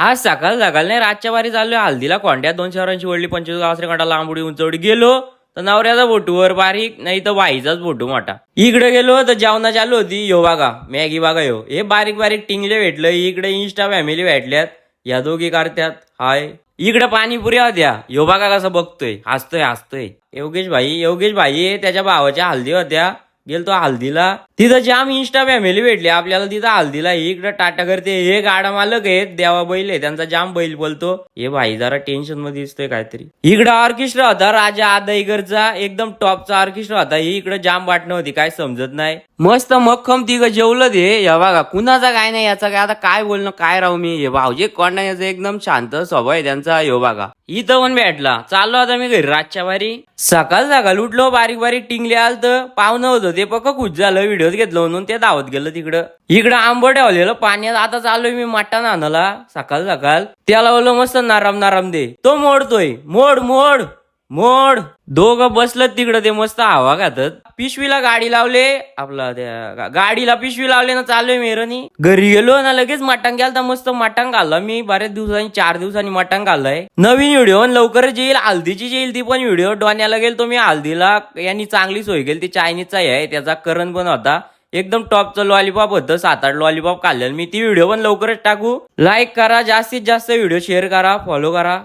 आज सकाळ सकाळ नाही रातच्या बारी चाललोय हल्दीला कोंड्यात 2 शहरांची वडली 25 गावसरे कांडा लांबुडी उंचवडी गेलो तर नवऱ्याचा फोटोवर बारीक नाही तर वाईचाच फोटो मोठा. इकडे गेलो तर जेवणा चालू होती यो बघा मॅगी बघा यो हे बारीक बारीक टिंगले भेटलं. इकडे इंस्टा फॅमिली भेटल्यात या दोघी करत्यात हाय. इकडे पाणीपुरी होत्या यो बघा कसं बघतोय हसतोय हसतोय. योगेश भाई त्याच्या भावाच्या हल्दी होत्या गेलतो हल्दीला तिथं जाम इंस्टा फॅमिली भेटली आपल्याला तिथं हल्दीला. इकडे टाटा करते हे गाडा मालक आहेत देवा बैल आहे त्यांचा जाम बैल बोलतो. हे भाई जरा टेन्शन मध्ये दिसतोय काहीतरी. इकडे ऑर्केस्ट्रा होता राजा आदाईगरचा एकदम टॉपचा ऑर्केस्ट्रा होता. ही इकडे जाम वाटणं होती काय समजत नाही. मस्त मक्खम तिघं जेवलं ते या बघा कुणाचा काय नाही याचा काय आता काय बोलणं काय राहू मी. हे भाऊजी कोण नाही याचा एकदम शांत स्वभाव आहे त्यांचा. यो बघा इथं पण भेटला चाललो आता मी घरी रातच्या बारी. सकाळ उठलो बारीक बारीक टिंगले आलत पाहुणं होतं ते पक्क खुश झालं व्हिडिओ घेतलं म्हणून ते दावत गेलं तिकडं. इकडं आंबट ठेवलेलं पाण्यात आता चाललोय मी मटण आणायला सकाळ त्याला बोललो मस्त नरम दे तो मोडतोय मोड मोड मोड. दोघं बसलं तिकडं ते मस्त हवा खातात. पिशवीला गाडी लावले आपला त्या गाडीला पिशवी लावले ना चाललोय मेरनी. घरी गेलो ना लगेच मटण गेलता मस्त मटण खाल्लं मी बऱ्याच दिवसांनी 4 दिवसांनी मटण खाल्लंय. नवीन व्हिडिओ लवकरच येईल हल्दीची येईल ती पण व्हिडिओ. डोण्याला गेलो मी हल्दीला यांनी चांगली सोय केली ती चायनीजचा आहे त्याचा करण पण होता एकदम टॉपचं लॉलीपॉप होतं 7-8 लॉलीपॉप खाल्लेलं मी. ती व्हिडिओ पण लवकरच टाकू. लाईक करा जास्तीत जास्त व्हिडिओ शेअर करा फॉलो करा.